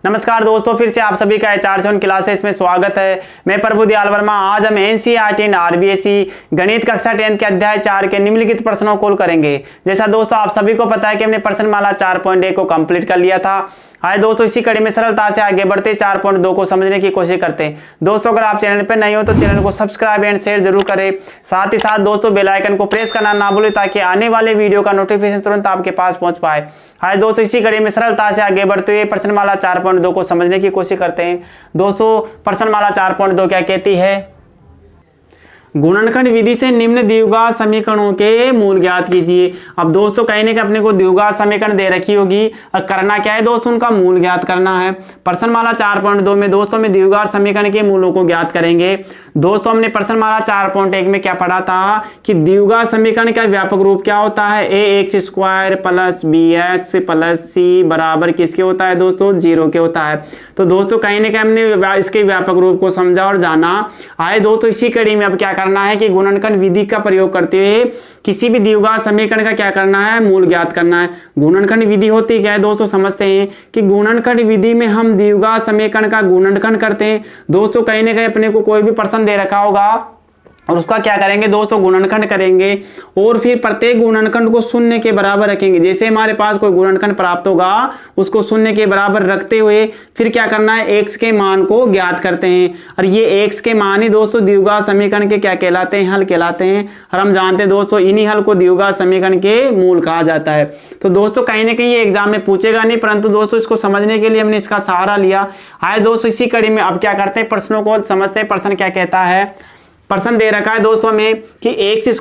नमस्कार दोस्तों, फिर से आप सभी का HR7 क्लासेस में स्वागत है। मैं प्रभु दयाल वर्मा। आज हम NCERT एंड RBSE गणित कक्षा 10 के अध्याय 4 के निम्नलिखित प्रश्नों को करेंगे। जैसा दोस्तों आप सभी को पता है कि हमने प्रश्नमाला 4.1 को कंप्लीट कर लिया था। आए दोस्तों, इसी कड़ी में सरलता से आगे बढ़ते 4.2 को समझने की कोशिश करते हैं। दोस्तों अगर आप चैनल पर नए हो तो चैनल को सब्सक्राइब एंड शेयर जरूर करें। साथ ही साथ दोस्तों बेल आइकन को प्रेस करना ना भूलें ताकि आने वाले वीडियो का नोटिफिकेशन तुरंत आपके पास पहुंच पाए। आए दोस्तों, इसी कड़ी में सरलता से आगे बढ़ते हुए प्रश्नमाला 4.2 को समझने की कोशिश करते हैं। दोस्तों प्रश्नमाला 4.2 क्या कहती है? गुणनखंड विधि से निम्न द्विघात समीकरणों के मूल ज्ञात कीजिए। अब दोस्तों कहीं ना कहीं अपने को द्विघात समीकरण दे रखी होगी और करना क्या है दोस्तों, उनका मूल ज्ञात करना है। प्रश्नमाला 4.2 में दोस्तों में द्विघात समीकरण के मूलों को ज्ञात करेंगे। दोस्तों हमने प्रश्नमाला 4.1 में क्या पढ़ा था कि द्विघात समीकरण का व्यापक रूप क्या होता है? ax² + bx + c बराबर किसके होता है दोस्तों? 0 के होता है। तो दोस्तों कहीं ना कहीं हमने इसके व्यापक रूप को समझा और जाना। आए दोस्तों, इसी कड़ी में अब क्या करना है कि गुणनखंड विधि का प्रयोग करते हुए किसी भी द्विघात समीकरण का क्या करना है? मूल ज्ञात करना है। गुणनखंड विधि होती क्या है दोस्तों? समझते हैं कि गुणनखंड विधि में हम द्विघात समीकरण का गुणनखंड करते हैं। दोस्तों कहीं ना कहीं अपने को कोई भी प्रश्न दे रखा होगा और उसका क्या करेंगे दोस्तों? गुणनखंड करेंगे और फिर प्रत्येक गुणनखंड को शून्य के बराबर रखेंगे। जैसे हमारे पास कोई गुणनखंड प्राप्त होगा उसको शून्य के बराबर रखते हुए फिर क्या करना है? x के मान को ज्ञात करते हैं और ये x के मान ही दोस्तों द्विघात समीकरण के क्या कहलाते हैं? हल कहलाते हैं। और हम जानते हैं दोस्तों इन्हीं हल को द्विघात समीकरण के मूल कहा जाता है। तो दोस्तों कहीं ना कहीं ये एग्जाम में पूछेगा नहीं, परंतु दोस्तों इसको समझने के लिए हमने इसका सहारा लिया। आए दोस्तों, इसी कड़ी में अब क्या करते हैं? प्रश्नों को समझते हैं। प्रश्न क्या कहता है? प्रश्न दे रखा है दोस्तों हमें कि x²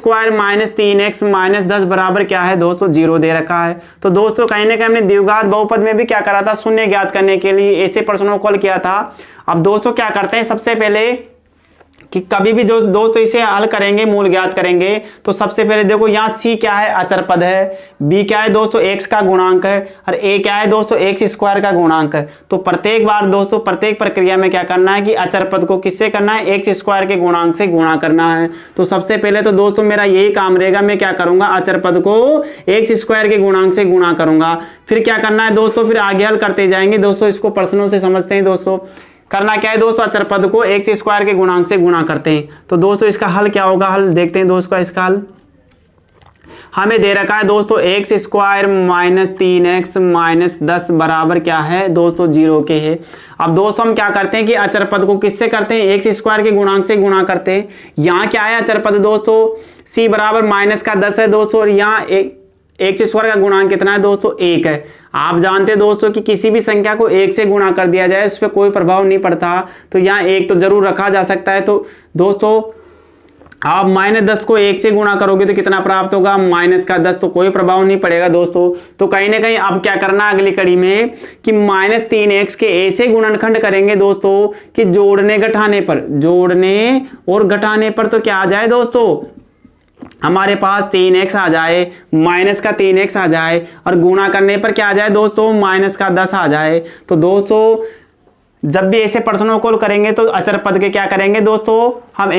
- 3x - 10 बराबर क्या है दोस्तों? 0 दे रखा है। तो दोस्तों कहीं ना कहीं हमने द्विघात बहुपद में भी क्या करा था? शून्य ज्ञात करने के लिए ऐसे प्रश्नों को हल किया था। अब दोस्तों क्या करते हैं? सबसे पहले कि कभी भी जो दोस्तों इसे हल करेंगे, मूल ज्ञात करेंगे, तो सबसे पहले देखो यहाँ c क्या है? अचर पद है। b क्या है दोस्तों? x का गुणांक है। और a क्या है दोस्तों? x² का गुणांक है। तो प्रत्येक बार दोस्तों प्रत्येक प्रक्रिया में क्या करना है कि अचर पद को किससे करना है? x² के गुणांक से गुणा करना है। तो सबसे पहले तो दोस्तों मेरा यही काम रहेगा, मैं क्या करूंगा? अचर पद को x² के गुणांक से गुणा करूंगा। फिर क्या करना है दोस्तों? फिर आगे हल करते जाएंगे। दोस्तों इसको प्रश्नों से समझते हैं। दोस्तों करना क्या है दोस्तों? अचर पद को x² के गुणांक से गुणा करते हैं। तो दोस्तों इसका हल क्या होगा? हल देखते हैं दोस्तों। इसका हल हमें दे रखा है दोस्तों x² - 3x - 10 बराबर क्या है दोस्तों? 0 के है। अब दोस्तों हम क्या करते हैं कि अचर पद को किससे करते हैं? x² के गुणांक से गुणा करते हैं। यहाँ क्या है अचर पद दोस्तों? c बराबर -10 है दोस्तों और यहाँ x² का गुणांक कितना है दोस्तों? 1 है। आप जानते हैं दोस्तों कि किसी भी संख्या को 1 से गुणा कर दिया जाए उस पर कोई प्रभाव नहीं पड़ता, तो यहाँ 1 तो जरूर रखा जा सकता है। तो दोस्तों आप -10 को 1 से गुणा करोगे तो कितना प्राप्त होगा? -10, तो कोई प्रभाव नहीं पड़ेगा दोस्तों। तो कहीं ना कहीं अब क्या करना अगली कड़ी में कि -3x के ऐसे गुणनखंड करेंगे दोस्तों कि जोड़ने और घटाने पर तो क्या आ जाए दोस्तों? हमारे पास 3x आ जाए, -3x आ जाए और गुणा करने पर क्या आ जाए दोस्तों? -10 आ जाए। तो दोस्तों जब भी ऐसे प्रश्नों को करेंगे तो अचर पद के क्या करेंगे दोस्तों? हम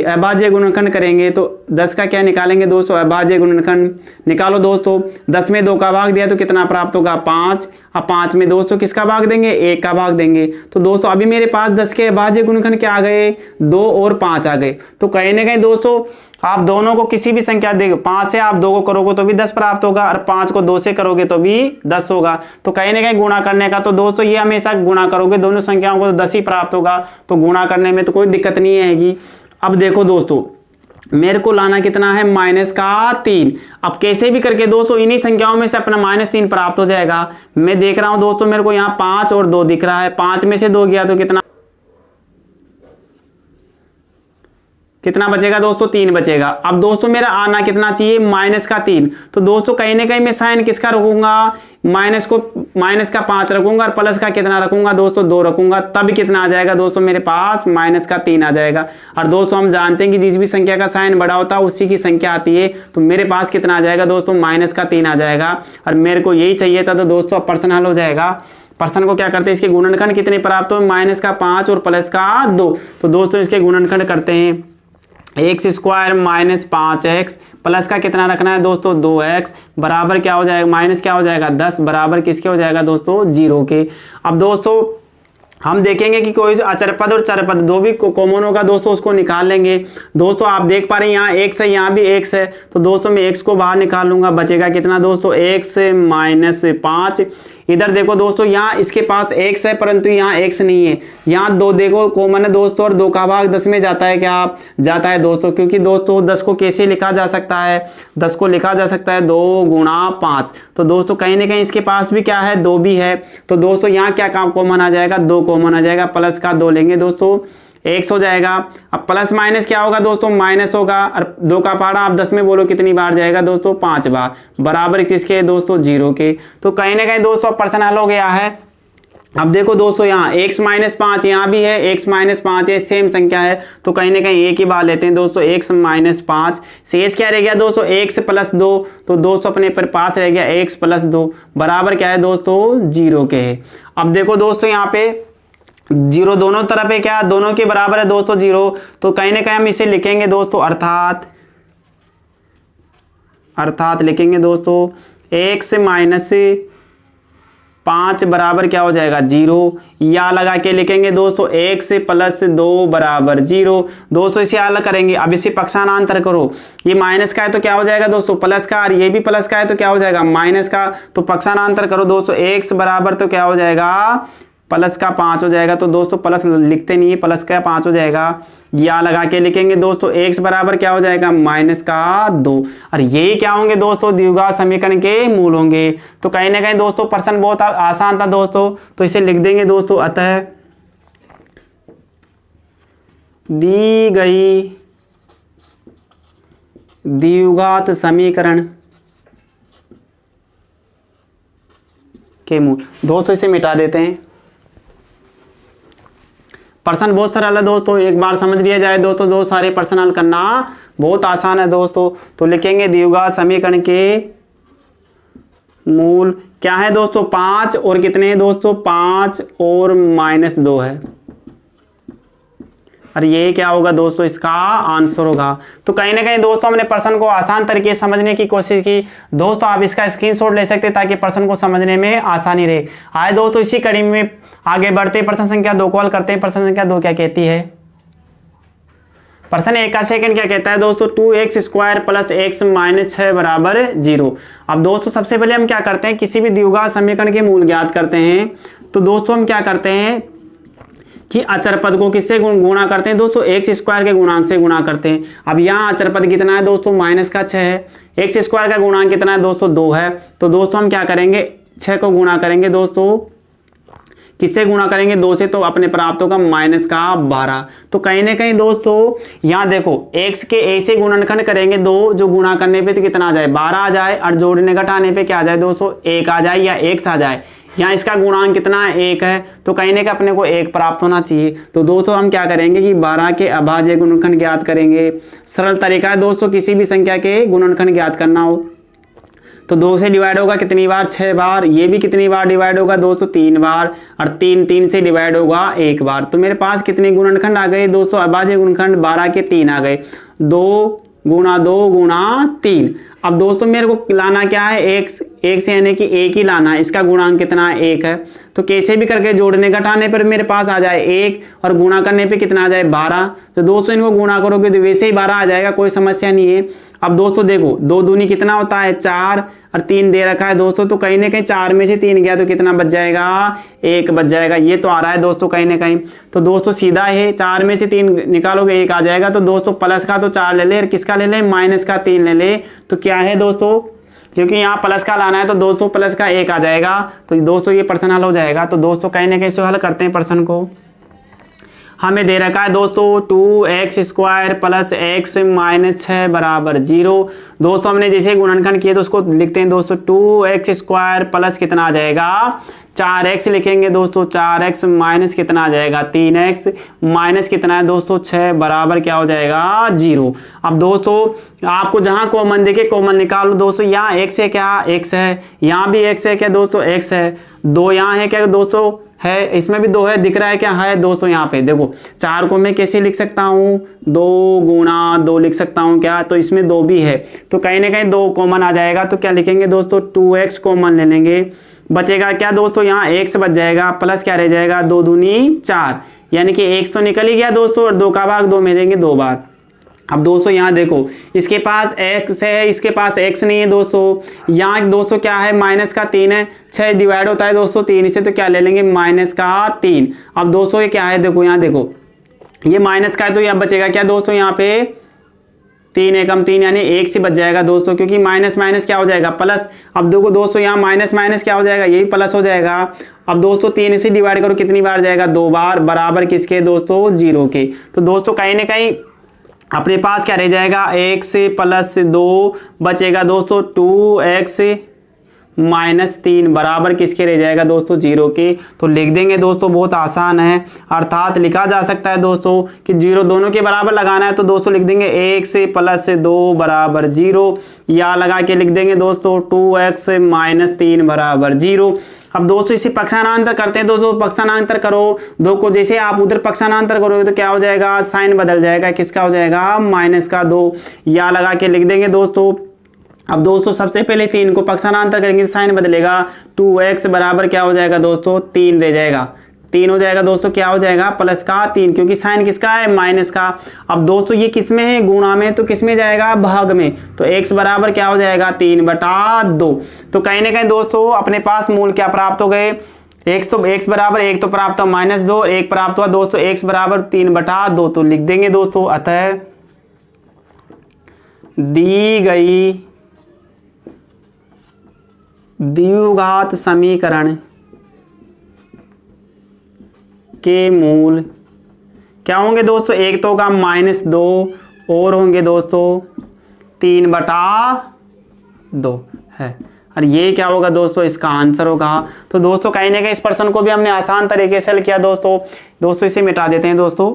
अभाज्य गुणनखंड करेंगे। तो 10 का क्या निकालेंगे दोस्तों? अभाज्य गुणनखंड निकालो दोस्तों। 10 में 2 का भाग दिया तो कितना प्राप्त होगा? 5। अब 5 में दोस्तों किसका भाग देंगे? 1 का भाग देंगे। तो दोस्तों अभी मेरे पास 10 के अभाज्य गुणनखंड क्या आ गए? 2 और 5 आ गए। तो कहीं ना कहीं दोस्तों आप दोनों को किसी भी संख्या देंगे, 5 से आप 2 को करोगे तो भी 10 प्राप्त होगा और 5 को 2 से करोगे तो भी 10 होगा। तो कहीं ना कहीं गुणा करने का तो दोस्तों ये हमेशा गुणा करोगे दोनों संख्याओं को तो 10 ही प्राप्त होगा। तो गुणा करने में तो कोई दिक्कत नहीं आएगी। अब देखो दोस्तों मेरे को लाना कितना है? -3। अब कैसे भी करके दोस्तों इन्हीं संख्याओं में से अपना -3 प्राप्त हो जाएगा। मैं देख रहा हूं दोस्तों मेरे को यहाँ 5 और 2 दिख रहा है। 5 में से 2 गया तो कितना बचेगा दोस्तों? 3 बचेगा। अब दोस्तों मेरा आना कितना चाहिए? -3। तो दोस्तों कहीं ना कहीं मैं साइन किसका रखूंगा? माइनस का 5 रखूंगा और प्लस का कितना रखूंगा दोस्तों? 2 रखूंगा। तब कितना आ जाएगा दोस्तों? मेरे पास -3 आ जाएगा। और दोस्तों हम जानते हैं कि जिस भी संख्या का साइन बड़ा होता है उसी की संख्या आती है। तो मेरे पास कितना आ जाएगा दोस्तों? -3 आ जाएगा और मेरे को यही चाहिए था। तो दोस्तों अब प्रश्न हल हो जाएगा। प्रश्न को क्या करते हैं? इसके गुणनखंड कितने प्राप्त हो? -5 और +2। तो दोस्तों इसके गुणनखंड करते हैं। X square minus 5x plus का कितना रखना है दोस्तों 2x बराबर क्या हो जाएगा, माइनस क्या हो जाएगा 10 बराबर किसके हो जाएगा दोस्तों 0 के। अब दोस्तों हम देखेंगे कि कोई अचरपद और चरपद दो भी कॉमन होगा दोस्तों, उसको निकाल लेंगे। दोस्तों आप देख पा रहे हैं यहाँ x है, यहाँ भी x है, तो दोस्तों मैं x को बाहर निकाल लूंगा, बचेगा कितना दोस्तों x माइनस 5। इधर देखो दोस्तों यहाँ इसके पास x है परंतु यहाँ x नहीं है, यहाँ 2 देखो कॉमन है दोस्तों, और 2 का भाग 10 में जाता है, क्या जाता है दोस्तों, क्योंकि दोस्तों 10 को कैसे लिखा जा सकता है, 10 को लिखा जा सकता है 2 गुणा 5। तो दोस्तों कहीं ना कहीं इसके पास भी क्या है 2 भी है, तो दोस्तों यहाँ क्या काम कॉमन आ जाएगा 2 कॉमन आ जाएगा, प्लस का 2 लेंगे दोस्तों x हो जाएगा। अब प्लस माइनस क्या होगा दोस्तों माइनस होगा, और 2 का पहाड़ा आप 10 में बोलो कितनी बार जाएगा दोस्तों 5 बार बराबर किसके दोस्तों 0 के। तो कहीं ना कहीं दोस्तों प्रश्न हल हो गया है। अब देखो दोस्तों यहाँ x माइनस 5 यहाँ भी है, x माइनस 5 है, सेम संख्या है, तो कहीं ना कहीं एक ही बात लेते हैं दोस्तों x माइनस 5। शेष क्या रह गया दोस्तों x प्लस 2, तो दोस्तों अपने पर पास रह गया x प्लस 2 बराबर क्या है दोस्तों 0 के है। अब देखो दोस्तों यहाँ पे 0 दोनों तरफ है, क्या दोनों के बराबर है दोस्तों 0, तो कहीं ना कहीं हम इसे लिखेंगे दोस्तों अर्थात लिखेंगे दोस्तों x माइनस 5 बराबर क्या हो जाएगा 0, या लगा के लिखेंगे दोस्तों x प्लस 2 बराबर 0। दोस्तों इसे अलग करेंगे, अब इसे पक्षांतर करो, ये माइनस का है तो क्या हो जाएगा दोस्तों प्लस का, और ये भी प्लस का है तो क्या हो जाएगा माइनस का, तो पक्षांतर करो दोस्तों x बराबर तो क्या हो जाएगा प्लस का 5 हो जाएगा, तो दोस्तों प्लस लिखते नहीं है, प्लस का 5 हो जाएगा, या लगा के लिखेंगे दोस्तों x बराबर क्या हो जाएगा माइनस का 2, और यही क्या होंगे दोस्तों द्विघात समीकरण के मूल होंगे। तो कहीं ना कहीं दोस्तों प्रश्न बहुत आसान था दोस्तों, तो इसे लिख देंगे दोस्तों अतः दी गई द्विघात समीकरण के मूल। दोस्तों इसे मिटा देते हैं, प्रश्न बहुत सरल है दोस्तों, एक बार समझ लिया जाए दोस्तों, दो सारे प्रश्न हल करना बहुत आसान है दोस्तों। तो लिखेंगे द्विघात समीकरण के मूल क्या है दोस्तों 5 और कितने हैं दोस्तों 5 और माइनस 2 है, और ये क्या होगा दोस्तों इसका आंसर होगा। तो कहीं ना कहीं दोस्तों हमने प्रश्न को आसान तरीके से समझने की कोशिश की दोस्तों, आप इसका स्क्रीनशॉट ले सकते हैं ताकि प्रश्न को समझने में आसानी रहे। आए दोस्तों इसी कड़ी में आगे बढ़ते प्रश्न संख्या 2 को हल करते हैं। प्रश्न संख्या 2 क्या कहती है, प्रश्न 1 का सेकंड क्या कहता है दोस्तों 2x square plus x minus 6 बराबर 0। अब दोस्तों सबसे पहले हम क्या करते हैं, किसी भी द्विघात समीकरण के मूल ज्ञात करते हैं। तो दोस्तों हम क्या करते हैं कि अचर पद को किससे गुणा करते हैं दोस्तों x स्क्वायर के गुणांक से गुणा करते हैं। अब यहाँ अचर पद कितना है दोस्तों माइनस का 6 है, x स्क्वायर का गुणांक कितना है दोस्तों 2 है, तो दोस्तों हम क्या करेंगे 6 को गुणा करेंगे दोस्तों, किससे गुणा करेंगे 2 से, तो अपने प्राप्त होगा माइनस का 12। तो कहीं ना कहीं दोस्तों यहाँ देखो x के ऐसे गुणनखंड करेंगे 2, जो गुणा करने पे तो कितना आ जाए 12 आ जाए, और जोड़ने घटाने पे क्या आ जाए दोस्तों 1 आ जाए या x आ जाए। यहाँ इसका गुणांक कितना है 1 है, तो कहीं ना कहीं अपने को 1 प्राप्त होना चाहिए। तो दोस्तों हम क्या करेंगे कि 12 के अभाज्य गुणनखंड ज्ञात करेंगे। सरल तरीका है दोस्तों किसी भी संख्या के गुणनखंड ज्ञात करना हो, तो 2 से डिवाइड होगा कितनी बार 6 बार, ये भी कितनी बार डिवाइड होगा दोस्तों 3 बार, और 3 से डिवाइड होगा 1 बार। तो मेरे पास कितने गुणनखंड आ गए दोस्तों अभाज्य गुणनखंड 12 के 3 आ गए, 2 गुणा 2 गुणा 3। अब दोस्तों मेरे को लाना क्या है x से यानी कि 1 ही लाना है, इसका गुणांक कितना है 1 है, तो कैसे भी करके जोड़ने घटाने पर मेरे पास आ जाए 1, और गुणा करने पे कितना आ जाए 12। तो दोस्तों इनको गुणा करोगे तो वैसे ही 12 आ जाएगा, कोई समस्या नहीं है। अब दोस्तों देखो 2 दूनी कितना होता है 4, और 3 दे रखा है दोस्तों, तो कहीं ना कहीं 4 में से 3 गया तो कितना बच जाएगा 1 बच जाएगा, ये तो आ रहा है दोस्तों कहीं ना कहीं। तो दोस्तों सीधा है 4 में से 3 निकालोगे 1 आ जाएगा, तो दोस्तों प्लस का तो 4 ले ले, और किसका ले ले माइनस का 3 ले ले, तो क्या है दोस्तों क्योंकि यहाँ प्लस का लाना है तो दोस्तों प्लस का 1 आ जाएगा। तो दोस्तों ये प्रश्न हल हो जाएगा। तो दोस्तों कहीं ना कहीं से हल करते हैं प्रश्न को। हमें दे रखा है दोस्तों 2x square plus x minus 6 बराबर 0। दोस्तों हमने जैसे गुणनखंड किए तो उसको लिखते हैं दोस्तों 2x स्क्वायर प्लस कितना आ जाएगा 4x लिखेंगे दोस्तों, 4x माइनस कितना आ जाएगा 3x माइनस कितना है दोस्तों 6 बराबर क्या हो जाएगा 0। अब दोस्तों आपको जहां कॉमन देखे कॉमन निकालो दोस्तों, यहाँ x है क्या x है, यहाँ भी x है क्या दोस्तों x है, 2 यहाँ है क्या दोस्तों है, इसमें भी 2 है, दिख रहा है क्या है दोस्तों। यहाँ पे देखो 4 को मैं कैसे लिख सकता हूँ, 2 गुणा 2 लिख सकता हूँ क्या, तो इसमें 2 भी है, तो कहीं ना कहीं 2 कॉमन आ जाएगा, तो क्या लिखेंगे दोस्तों 2x कॉमन ले लेंगे, बचेगा क्या दोस्तों, यहाँ x बच जाएगा, प्लस क्या रह जाएगा 2 दूनी 4, यानी कि x तो निकल ही गया दोस्तों, और 2 का भाग 2 में देंगे 2 बार। अब दोस्तों यहाँ देखो इसके पास x है, इसके पास x नहीं है दोस्तों, यहाँ दोस्तों क्या है माइनस का 3 है, 6 डिवाइड होता है दोस्तों 3 से, तो क्या ले लेंगे माइनस का 3। अब दोस्तों ये क्या है, देखो यहाँ देखो ये माइनस का है, तो यहाँ बचेगा क्या दोस्तों, यहाँ पे 3 एकम 3 यानी 1 से बच जाएगा दोस्तों, क्योंकि माइनस माइनस क्या हो जाएगा प्लस। अब देखो दोस्तों यहाँ माइनस माइनस क्या हो जाएगा, यही प्लस हो जाएगा। अब दोस्तों 3 से डिवाइड करो कितनी बार जाएगा, 2 बार, बराबर किसके दोस्तों 0 के। तो दोस्तों कहीं ना कहीं अपने पास क्या रह जाएगा, 1 से प्लस 2 बचेगा दोस्तों 2x माइनस 3 बराबर किसके रह जाएगा दोस्तों 0 के। तो लिख देंगे दोस्तों, बहुत आसान है, अर्थात लिखा जा सकता है दोस्तों कि 0 दोनों के बराबर लगाना है, तो दोस्तों लिख देंगे 1 से प्लस 2 बराबर 0, या लगा के लिख देंगे दोस्तों 2x माइनस 3 बराबर 0। अब दोस्तों इसे पक्षांतर करते हैं दोस्तों, पक्षांतर करो 2 को, जैसे आप उधर पक्षांतर करोगे तो क्या हो जाएगा, साइन बदल जाएगा, किसका हो जाएगा माइनस का 2, या लगा के लिख देंगे दोस्तों। अब दोस्तों सबसे पहले 3 को पक्षांतर करेंगे तो साइन बदलेगा, 2x बराबर क्या हो जाएगा दोस्तों 3 रह जाएगा, 3 हो जाएगा दोस्तों, क्या हो जाएगा प्लस का 3, क्योंकि साइन किसका है माइनस का। अब दोस्तों ये किस में है, गुणा में, तो किस में जाएगा भाग में, तो x बराबर क्या हो जाएगा 3/2। तो कहीं ना कहीं दोस्तों अपने पास मूल क्या प्राप्त हो गए, x बराबर 1 तो प्राप्त हुआ -2, 1 प्राप्त हुआ दोस्तों x बराबर 3/2। तो लिख देंगे दोस्तों, अतः दी गई द्विघात समीकरण के मूल क्या होंगे दोस्तों, एक तो होगा -2 और होंगे दोस्तों 3/2 है, और ये क्या होगा दोस्तों, इसका आंसर होगा। तो दोस्तों कहीं ना कहीं इस प्रश्न को भी हमने आसान तरीके से हल किया दोस्तों इसे मिटा देते हैं दोस्तों।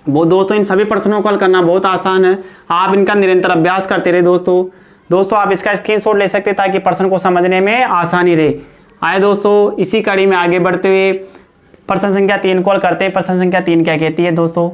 वो दोस्तों इन सभी प्रश्नों को हल करना बहुत आसान है, आप इनका निरंतर अभ्यास करते रहे दोस्तों आप इसका स्क्रीनशॉट ले सकते हैं ताकि प्रश्न को समझने में आसानी रहे। आए दोस्तों इसी कड़ी में आगे बढ़ते हुए प्रश्न संख्या 3 को हल करते हैं। प्रश्न संख्या 3 क्या कहती है दोस्तों,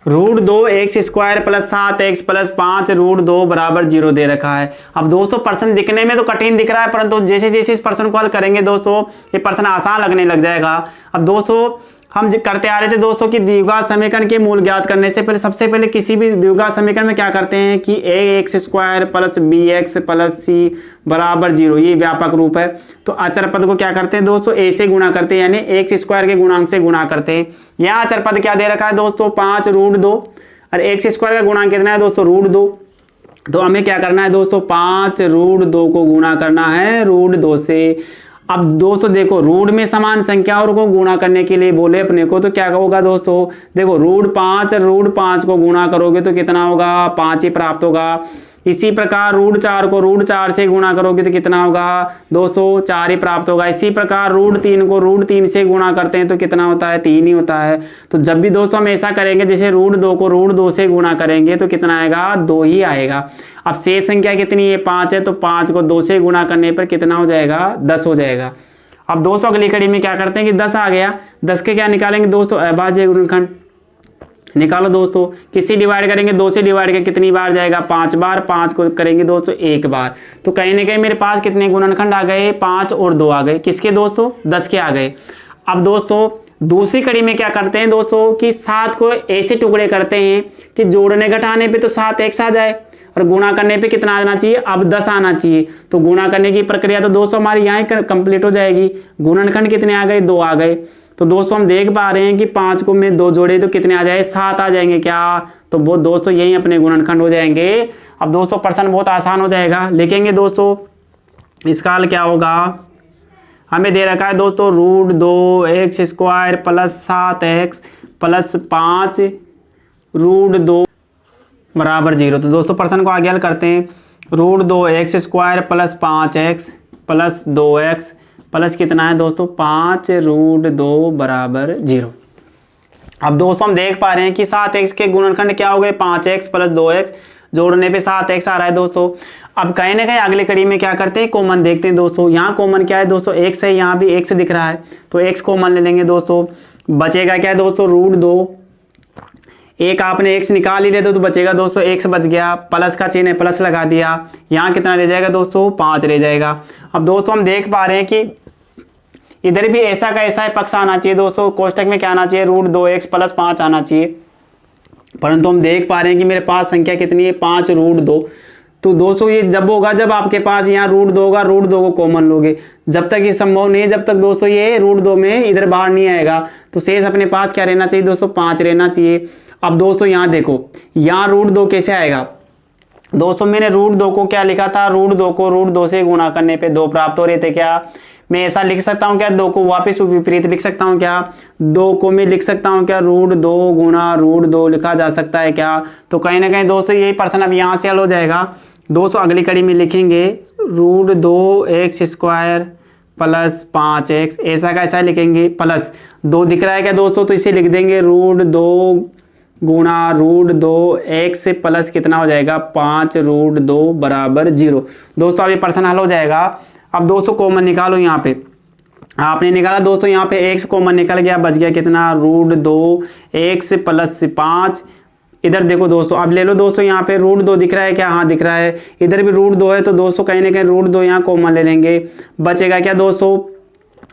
√2x² + 7x + 5 √2 बराबर 0 दे रखा है। अब दोस्तों प्रश्न दिखने में तो कठिन दिख रहा है, परंतु जैसे जैसे इस प्रश्न को हल करेंगे दोस्तों ये प्रश्न आसान लगने लग जाएगा। अब दोस्तों हम करते आ रहे थे दोस्तों कि द्विघात समीकरण के मूल ज्ञात करने से पहले सबसे पहले किसी भी द्विघात समीकरण में क्या करते हैं कि ax² + bx + c बराबर 0, ये व्यापक रूप है। तो अचर पद को क्या करते हैं दोस्तों a से गुणा करते हैं, यानी x² के गुणांक से गुणा करते हैं। यहाँ अचर पद क्या दे रखा है दोस्तों 5 √2, और x² का गुणांक कितना है दोस्तों √2। तो हमें क्या करना है दोस्तों 5 √2 को गुणा करना है √2 से। अब दोस्तों देखो रूट में समान संख्याओं को गुणा करने के लिए बोले अपने को, तो क्या होगा दोस्तों, देखो √5 को गुणा करोगे तो कितना होगा 5 ही प्राप्त होगा। इसी प्रकार √4 को √4 से गुणा करोगे तो कितना होगा दोस्तों 4 ही प्राप्त होगा। इसी प्रकार √3 को √3 से गुणा करते हैं तो कितना होता है 3 ही होता है। तो जब भी दोस्तों हम ऐसा करेंगे, जैसे √2 को √2 से गुणा करेंगे तो कितना आएगा 2 ही आएगा। अब शेष संख्या कितनी है 5 है, तो 5 को 2 से गुणा करने पर कितना हो जाएगा 10 हो जाएगा। अब दोस्तों अगली कड़ी में क्या करते हैं कि 10 आ गया, 10 के क्या निकालेंगे दोस्तों अभाज्य गुणनखंड निकालो दोस्तों। किसी डिवाइड करेंगे 2 से डिवाइड करके कितनी बार जाएगा 5 बार, 5 को करेंगे दोस्तों 1 बार। तो कहीं ना कहीं मेरे पास कितने गुणनखंड आ गए 5 और 2 आ गए, किसके दोस्तों 10 के आ गए। अब दोस्तों दूसरी कड़ी में क्या करते हैं दोस्तों कि 7 को ऐसे टुकड़े करते हैं कि जोड़ने घटाने पे तो 7x आ जाए और गुणा करने पे कितना आना चाहिए अब 10 आना चाहिए। तो गुणा करने की प्रक्रिया तो दोस्तों हमारी यहाँ कंप्लीट हो जाएगी। गुणनखंड कितने आ गए 2 आ गए। तो दोस्तों हम देख पा रहे हैं कि 5 को में 2 जोड़े तो कितने आ जाए 7 आ जाएंगे क्या, तो वो दोस्तों यही अपने गुणनखंड हो जाएंगे। अब दोस्तों प्रश्न बहुत आसान हो जाएगा, लिखेंगे दोस्तों इसका हल क्या होगा। हमें दे रखा है दोस्तों √2x² + 7x + 5 √2 बराबर 0। तो दोस्तों प्रश्न को आगे हल करते हैं। √2x² + 5x + 2x प्लस कितना है दोस्तों 5 √2 बराबर 0। अब दोस्तों हम देख पा रहे हैं कि 7x के गुणनखंड क्या हो गए 5x + 2x, जोड़ने पे 7x आ रहा है दोस्तों। अब कहीं ना कहीं अगली कड़ी में क्या करते हैं, कॉमन देखते हैं दोस्तों। यहाँ कॉमन क्या है दोस्तों, x है, यहाँ भी x दिख रहा है तो x कॉमन ले लेंगे दोस्तों। बचेगा क्या है दोस्तों, √2। एक आपने x निकाल ही लेते तो बचेगा दोस्तों, x बच गया, प्लस का चिन्ह है प्लस लगा दिया। यहाँ कितना रह जाएगा दोस्तों, 5 रह जाएगा। अब दोस्तों हम देख पा रहे हैं कि इधर भी ऐसा का ऐसा पक्ष आना चाहिए दोस्तों, कोष्टक में क्या आना चाहिए, √2x + 5 आना चाहिए। परंतु हम देख पा रहे हैं कि मेरे पास संख्या कितनी है, 5 √2। तो दोस्तों ये जब होगा जब आपके पास यहाँ √2 होगा, √2 को कॉमन लोगे। जब तक ये संभव नहीं है, जब तक दोस्तों ये √2 में इधर बाहर नहीं आएगा, तो शेष अपने पास क्या रहना चाहिए दोस्तों, 5 रहना चाहिए। अब दोस्तों यहाँ देखो, यहाँ √2 कैसे आएगा दोस्तों, मैंने √2 को क्या लिखा था, √2 को √2 से गुणा करने पे 2 प्राप्त हो रहे थे। क्या मैं ऐसा लिख सकता हूँ क्या, 2 को वापस विपरीत लिख सकता हूँ क्या, 2 को मैं लिख सकता हूँ क्या, √2 गुणा √2 लिखा जा सकता है क्या। तो कहीं ना कहीं दोस्तों यही प्रश्न अब यहाँ से हल हो जाएगा दोस्तों। अगली कड़ी में लिखेंगे √2x² + 5x, ऐसा का ऐसा लिखेंगे, प्लस 2 दिख रहा है क्या दोस्तों, तो इसे लिख देंगे √2 गुणा √2x प्लस कितना हो जाएगा, 5 √2 बराबर 0। दोस्तों अब ये प्रश्न हल हो जाएगा। अब दोस्तों कॉमन निकालो, यहाँ पे आपने निकाला दोस्तों, यहाँ पे x कॉमन निकल गया, बच गया कितना, √2x + 5। इधर देखो दोस्तों, अब ले लो दोस्तों, यहाँ पे √2 दिख रहा है क्या, हाँ दिख रहा है। इधर भी √2 है, तो दोस्तों कहीं ना कहीं √2 यहाँ कॉमन ले लेंगे। बचेगा क्या दोस्तों,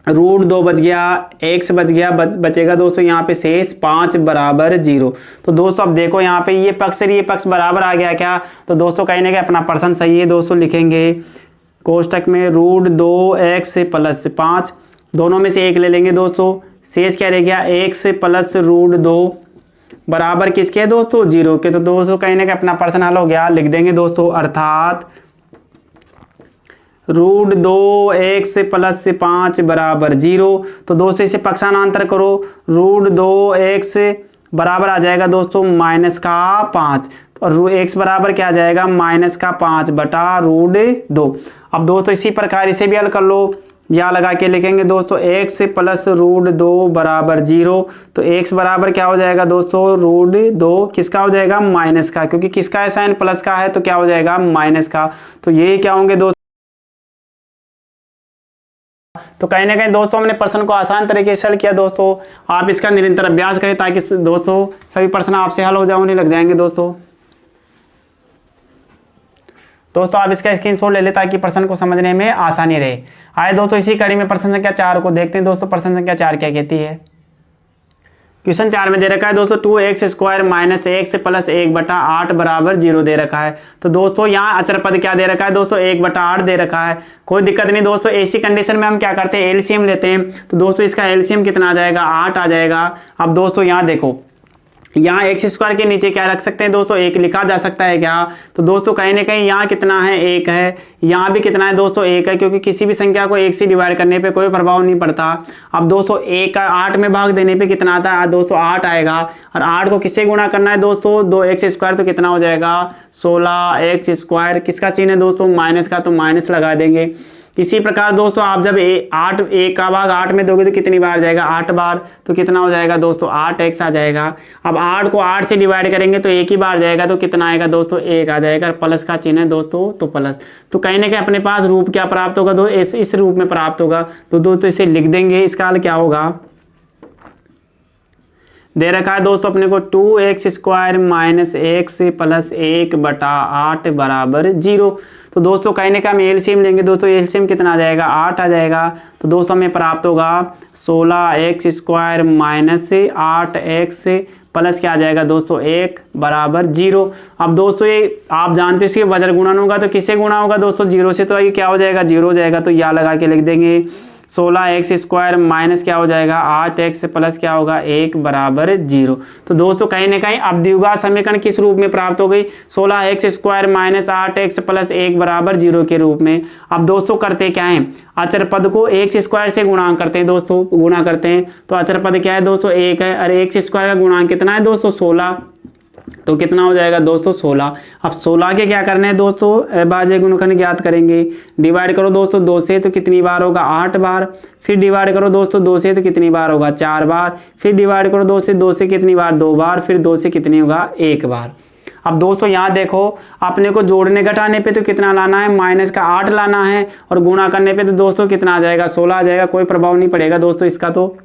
√2 बच गया, x बच गया, बचेगा दोस्तों यहाँ पे शेष 5 बराबर 0। तो दोस्तों अब देखो यहाँ पे ये पक्ष और ये पक्ष बराबर आ गया क्या, तो दोस्तों कहीं ना कहीं अपना प्रश्न सही है दोस्तों। लिखेंगे कोष्टक में √2x + 5, दोनों में से एक ले लेंगे दोस्तों, शेष क्या रह गया, x + √2 बराबर किसके है दोस्तों, 0 के। तो दोस्तों कहीं ना कहीं अपना प्रश्न हल हो गया। लिख देंगे दोस्तों, अर्थात √2x + 5 बराबर 0। तो दोस्तों इसे पक्षांतर करो, √2x बराबर आ जाएगा दोस्तों -5, और x बराबर क्या आ जाएगा, -5 बटा √2। अब दोस्तों इसी प्रकार इसे भी हल कर लो, या लगा के लिखेंगे दोस्तों x + √2 बराबर 0। तो x बराबर क्या हो जाएगा दोस्तों, √2 किसका हो जाएगा, माइनस का, क्योंकि किसका है साइन, प्लस का है, तो क्या हो जाएगा, माइनस का। तो ये क्या होंगे दोस्तों। तो कहीं ना कहीं दोस्तों हमने प्रश्न को आसान तरीके से हल किया दोस्तों। आप इसका निरंतर अभ्यास करें ताकि दोस्तों सभी प्रश्न आपसे हल हो जाए, लग जाएंगे दोस्तों। आप इसका स्क्रीनशॉट ले लें ताकि प्रश्न को समझने में आसानी रहे। आए दोस्तों इसी कड़ी में प्रश्न संख्या 4 को देखते हैं दोस्तों। प्रश्न संख्या 4 क्या कहती है, क्वेश्चन 4 में दे रखा है दोस्तों 2x² - x + 1/8 बराबर 0 दे रखा है। तो दोस्तों यहाँ अचर पद क्या दे रखा है दोस्तों, 1/8 दे रखा है। कोई दिक्कत नहीं दोस्तों, ऐसी कंडीशन में हम क्या करते हैं, एलसीएम लेते हैं। तो दोस्तों इसका एलसीएम कितना आ जाएगा, 8 आ जाएगा। अब दोस्तों यहाँ देखो, यहाँ x² के नीचे क्या रख सकते हैं दोस्तों, 1 लिखा जा सकता है क्या। तो दोस्तों कहीं ना कहीं यहाँ कितना है, 1 है, यहाँ भी कितना है दोस्तों, 1 है, क्योंकि किसी भी संख्या को 1 से डिवाइड करने पे कोई प्रभाव नहीं पड़ता। अब दोस्तों 1 का 8 में भाग देने पे कितना आता है दोस्तों, 8 आएगा। और 8 को किससे गुणा करना है दोस्तों, 2x², तो कितना हो जाएगा 16x²। किसका चिन्ह है दोस्तों, माइनस का, तो माइनस लगा देंगे। इसी प्रकार दोस्तों आप जब 1 का भाग 8 में दोगे तो कितनी बार जाएगा, 8 बार, तो कितना हो जाएगा दोस्तों, 8x आ जाएगा। अब 8 को 8 से डिवाइड करेंगे तो 1 ही बार जाएगा, तो कितना आएगा दोस्तों, 1 आ जाएगा। प्लस का चिन्ह है दोस्तों, तो प्लस। तो कहीं ना कहीं अपने पास रूप क्या प्राप्त होगा दोस्तों, इस रूप में प्राप्त होगा। तो दोस्तों इसे लिख देंगे, इसका हल क्या होगा, दे रखा है दोस्तों अपने को 2x² - x + 1/8 बराबर 0। तो दोस्तों कहीं ना कहीं हम एलसीएम लेंगे दोस्तों, एलसीएम कितना आ जाएगा, 8 आ जाएगा। तो दोस्तों हमें प्राप्त होगा 16x² - 8x प्लस क्या आ जाएगा दोस्तों, 1 बराबर 0। अब दोस्तों ये आप जानते हो इसके वज्र गुणन होगा, तो किससे गुणा होगा दोस्तों, 0 से। तो ये क्या हो जाएगा, 0 हो जाएगा। तो या लगा के लिख देंगे 16x² माइनस क्या हो जाएगा, 8x प्लस क्या होगा, 1 बराबर 0। तो दोस्तों कहीं ना कहीं अब द्विघात समीकरण किस रूप में प्राप्त हो गई, 16x² - 8x प्लस 1 बराबर 0 के रूप में। अब दोस्तों करते क्या है, अचर पद को x² से गुणा करते हैं दोस्तों, गुणा करते हैं। तो अचर पद क्या है दोस्तों, 1 है, और x² का गुणांक कितना है दोस्तों, 16। तो कितना हो जाएगा दोस्तों, 16। अब 16 के क्या करने हैं दोस्तों, अभाज्य गुणनखंड ज्ञात करेंगे। डिवाइड करो दोस्तों 2 से, तो कितनी बार होगा, 8 बार। फिर डिवाइड करो दोस्तों 2 से, तो कितनी बार होगा, 4 बार। फिर डिवाइड करो 2 से कितनी बार, 2 बार। फिर 2 से कितनी होगा, 1 बार। अब दोस्तों यहाँ देखो, अपने को जोड़ने घटाने पे तो कितना लाना है, माइनस का 8 लाना है, और गुणा करने पे तो दोस्तों कितना आ जाएगा, 16 आ जाएगा, कोई प्रभाव नहीं पड़ेगा दोस्तों इसका। तो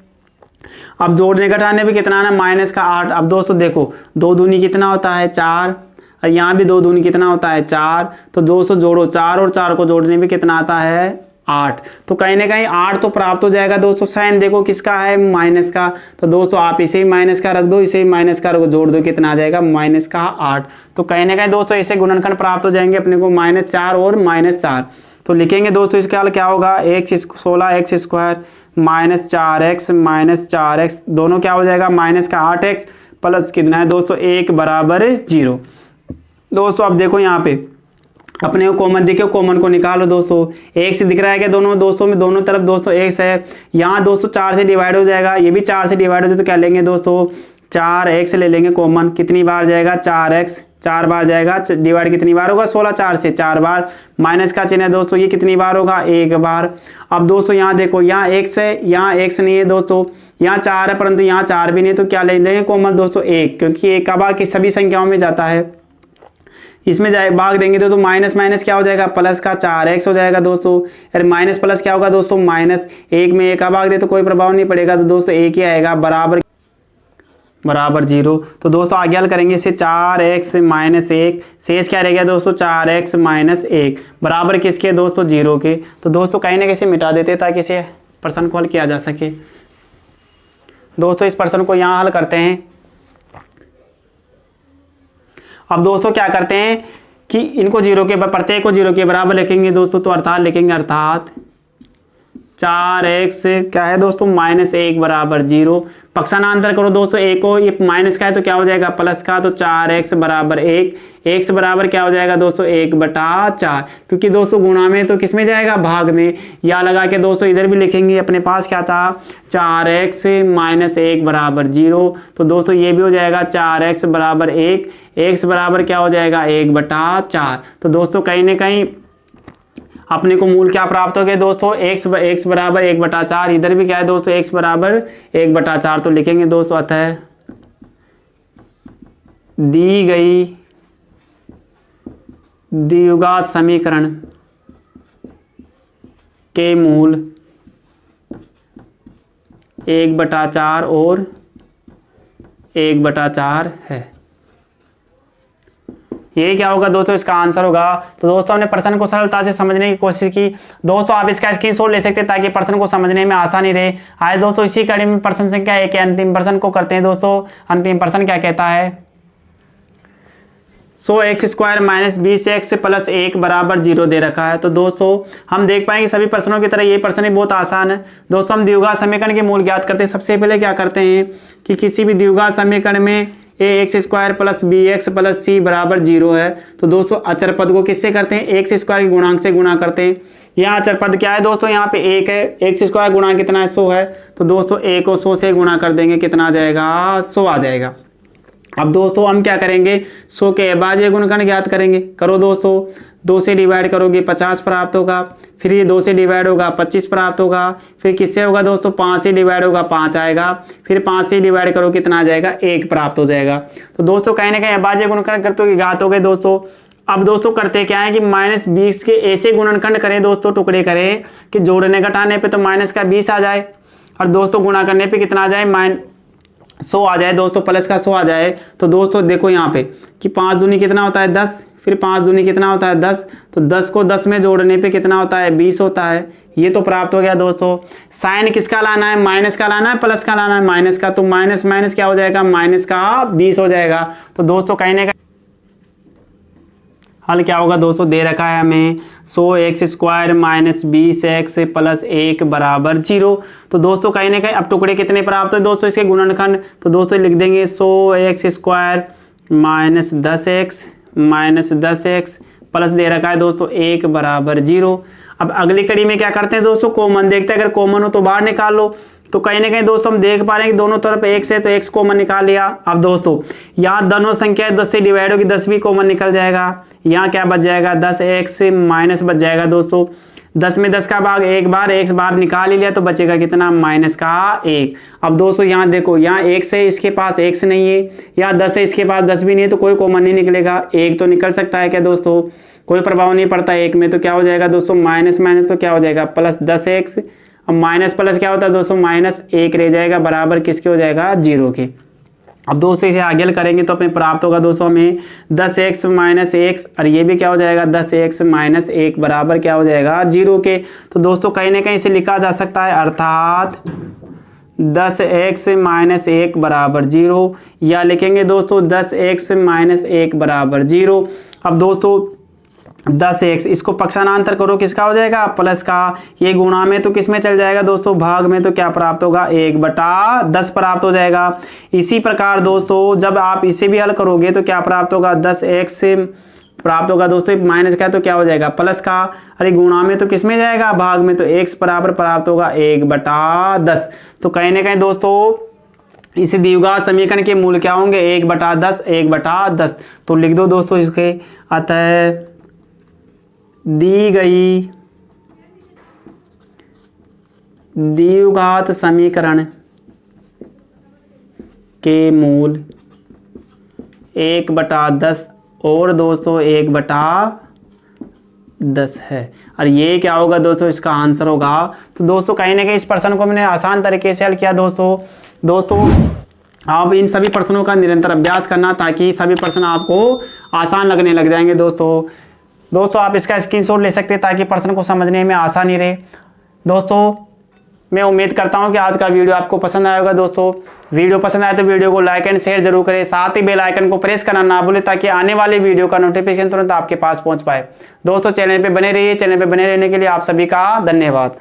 अब जोड़ने घटाने पे कितना आना, माइनस का 8। अब दोस्तों देखो, 2 दूनी कितना होता है 4, और यहाँ भी 2 दूनी कितना होता है 4। तो दोस्तों जोड़ो, 4 और 4 को जोड़ने में कितना आता है 8। तो कहीं ना कहीं 8 तो प्राप्त हो जाएगा दोस्तों। साइन देखो किसका है, माइनस का। तो दोस्तों आप इसे ही माइनस का रख दो, इसे ही माइनस का जोड़ दो, कितना आ जाएगा माइनस का 8। तो कहीं ना कहीं दोस्तों इसे गुणनखंड प्राप्त हो जाएंगे अपने को -4 और -4। तो लिखेंगे दोस्तों इसका हल क्या होगा, 16x² -4x दोनों क्या हो जाएगा, माइनस का 8x प्लस कितना है दोस्तों 1 बराबर 0। दोस्तों अब देखो यहाँ पे अपने को कॉमन दिखे, कॉमन को निकालो दोस्तों। एक से दिख रहा है क्या दोनों दोस्तों में, दोनों तरफ दोस्तों x है। यहाँ दोस्तों 4 से डिवाइड हो जाएगा, ये भी 4 से डिवाइड हो जाए, तो क्या लेंगे दोस्तों 4x ले लेंगे कॉमन। कितनी बार जाएगा 4x, 4 बार जाएगा, डिवाइड कितनी बार होगा 16, 4 से 4 बार। माइनस का चिन्ह है दोस्तों, ये कितनी बार होगा 1 बार। अब दोस्तों यहाँ देखो, यहाँ x है, यहाँ x नहीं है दोस्तों, यहाँ 4 है परंतु यहाँ 4 भी नहीं, तो क्या ले लेंगे कॉमन दोस्तों 1, क्योंकि 1 का भाग सभी संख्याओं में जाता है। इसमें जाए भाग देंगे तो माइनस माइनस क्या हो जाएगा, प्लस का 4x हो जाएगा दोस्तों। अरे माइनस प्लस क्या होगा दोस्तों, माइनस 1 में 1 का भाग दे तो कोई प्रभाव नहीं पड़ेगा, तो दोस्तों 1 ही आएगा, बराबर 0। तो दोस्तों आगे हल करेंगे इसे, 4x -1, शेष क्या रह गया दोस्तों 4x -1 बराबर किसके दोस्तों 0 के। तो दोस्तों कहीं ना कहीं मिटा देते ताकि इसे प्रश्न को हल किया जा सके। दोस्तों इस प्रश्न को यहाँ हल करते हैं। अब दोस्तों क्या करते हैं कि इनको 0 के प्रत्येक को 0 के बराबर लिखेंगे दोस्तों। तो अर्थात लिखेंगे, अर्थात 4x क्या है दोस्तों -1 बराबर 0। पक्षांतर करो दोस्तों, एक को ये माइनस का है तो क्या हो जाएगा प्लस का, तो 4x बराबर 1, x बराबर क्या हो जाएगा दोस्तों 1/4, क्योंकि दोस्तों गुणा में तो किस में जाएगा, भाग में। या लगा के दोस्तों इधर भी लिखेंगे, अपने पास क्या था 4x -1 बराबर 0। तो दोस्तों ये भी हो जाएगा 4x बराबर 1, x बराबर क्या हो जाएगा 1/4। तो दोस्तों कहीं ना कहीं अपने को मूल क्या प्राप्त हो गए दोस्तों, x बराबर 1/4। इधर भी क्या है दोस्तों x बराबर 1/4। तो लिखेंगे दोस्तों, अतः दी गई द्विघात समीकरण के मूल 1/4 और 1/4 है। ये क्या होगा दोस्तों, इसका आंसर होगा। तो दोस्तों हमने प्रश्न को सरलता से समझने की कोशिश की। दोस्तों आप इसका स्क्रीनशॉट ले सकते हैं ताकि प्रश्न को समझने में आसानी रहे। आए दोस्तों इसी कड़ी में प्रश्न संख्या 1 के अंतिम प्रश्न को करते हैं दोस्तों। अंतिम प्रश्न क्या कहता है, 100x² -20x + 1 बराबर 0 दे रखा है। तो दोस्तों हम देख पाएंगे सभी प्रश्नों की तरह ये प्रश्न भी बहुत आसान है। दोस्तों हम द्विघात समीकरण के मूल ज्ञात करते हैं। सबसे पहले क्या करते हैं कि किसी भी द्विघात समीकरण में ax² + bx + c बराबर 0 है। तो दोस्तों अचर पद को किससे करते हैं, x² के गुणांक से गुणा करते हैं। यहाँ अचर पद क्या है दोस्तों, यहाँ पे 1 है, x² गुणा कितना है 100 है। तो दोस्तों 1 को 100 से गुणा कर देंगे, कितना आ जाएगा 100 आ जाएगा। अब दोस्तों हम क्या करेंगे, 100 के अभाज्य गुणनखंड ज्ञात करेंगे। करो दोस्तों, 2 से डिवाइड करोगे 50 प्राप्त होगा, फिर ये 2 से डिवाइड होगा 25 प्राप्त होगा, फिर किससे होगा दोस्तों 5 से डिवाइड होगा 5 आएगा, फिर 5 से डिवाइड करो कितना आ जाएगा 1 प्राप्त हो जाएगा। तो दोस्तों कहीं ना कहीं अभाज्य गुणनखंड करते हुए घात हो गए दोस्तों। अब दोस्तों करते क्या है कि -20 के ऐसे गुणनखंड करें दोस्तों, टुकड़े करें कि जोड़ने घटाने पे तो माइनस का 20 आ जाए, और दोस्तों गुणा करने पे कितना आ जाए 100 आ जाए दोस्तों, प्लस का 100 आ जाए। तो दोस्तों देखो यहाँ पे कि 5 दूनी कितना होता है 10, फिर 5 दूनी कितना होता है 10, तो 10 को 10 में जोड़ने पे कितना होता है 20 होता है। ये तो प्राप्त हो गया दोस्तों। साइन किसका लाना है, माइनस का लाना है, प्लस का लाना है, माइनस का। तो माइनस माइनस क्या हो जाएगा, माइनस का 20 हो जाएगा। तो दोस्तों कहीं ना कहीं हल क्या होगा दोस्तों, दे रखा है हमें 100x² -20x + 1 बराबर 0। तो दोस्तों कहीं ना कहीं अब टुकड़े कितने प्राप्त है दोस्तों इसके गुणनखंड। तो दोस्तों लिख देंगे 100x² -10x प्लस दे रखा है दोस्तों 1 बराबर 0। अब अगली कड़ी में क्या करते हैं दोस्तों, कॉमन देखते हैं, अगर कॉमन हो तो बाहर निकाल लो। तो कहीं ना कहीं दोस्तों हम देख पा रहे हैं कि दोनों तरफ x है तो x कॉमन निकाल लिया। अब दोस्तों यहाँ दोनों संख्या 10 से डिवाइड होगी, 10 भी कॉमन निकल जाएगा। यहाँ क्या बच जाएगा 10x माइनस बच जाएगा दोस्तों 10 में 10 का भाग एक बार, x बार निकाल ही लिया तो बचेगा कितना, माइनस का 1। अब दोस्तों यहाँ देखो, यहाँ x है, इसके पास x नहीं है, यहाँ 10 है, इसके पास 10 भी नहीं है, तो कोई कॉमन नहीं निकलेगा। एक तो निकल सकता है क्या दोस्तों, कोई प्रभाव नहीं पड़ता एक में, तो क्या हो जाएगा दोस्तों, माइनस माइनस तो क्या हो जाएगा प्लस 10x। अब माइनस प्लस क्या होता है दोस्तों, माइनस 1 रह जाएगा, बराबर किसके हो जाएगा, 0 के। अब दोस्तों इसे आगे करेंगे तो अपने प्राप्त होगा दोस्तों हमें 10x माइनस 1, और ये भी क्या हो जाएगा 10x माइनस 1 बराबर क्या हो जाएगा 0 के। तो दोस्तों कहीं ना कहीं इसे लिखा जा सकता है, अर्थात 10x माइनस 1 बराबर 0, या लिखेंगे दोस्तों 10x माइनस 1 बराबर 0। अब दोस्तों 10x, इसको पक्षांतर करो, किसका हो जाएगा, प्लस का, ये गुणा में तो किस में चल जाएगा दोस्तों, भाग में, तो क्या प्राप्त होगा 1/10 प्राप्त हो जाएगा। इसी प्रकार दोस्तों जब आप इसे भी हल करोगे तो क्या प्राप्त होगा, 10x प्राप्त होगा दोस्तों, माइनस का तो क्या हो जाएगा प्लस का, अरे गुणा में तो किस में जाएगा, भाग में, तो x बराबर प्राप्त होगा 1/10। तो कहीं ना कहीं दोस्तों इस द्विघात समीकरण के मूल क्या होंगे, 1/10 1/10। तो लिख दो दोस्तों इसके, अतः दी गई द्विघात समीकरण के मूल 1/10 और दोस्तों 1/10 है। और ये क्या होगा दोस्तों, इसका आंसर होगा। तो दोस्तों कहीं ना कहीं इस प्रश्न को मैंने आसान तरीके से हल किया दोस्तों आप इन सभी प्रश्नों का निरंतर अभ्यास करना, ताकि सभी प्रश्न आपको आसान लगने लग जाएंगे दोस्तों आप इसका स्क्रीनशॉट ले सकते हैं ताकि प्रश्न को समझने में आसानी रहे। दोस्तों मैं उम्मीद करता हूं कि आज का वीडियो आपको पसंद आया होगा। दोस्तों वीडियो पसंद आए तो वीडियो को लाइक एंड शेयर जरूर करें, साथ ही बेल आइकन को प्रेस करना ना भूलें, ताकि आने वाले वीडियो का नोटिफिकेशन तुरंत आपके पास पहुंच पाए। दोस्तों चैनल पे बने रहिए, चैनल पे बने रहने के लिए आप सभी का धन्यवाद।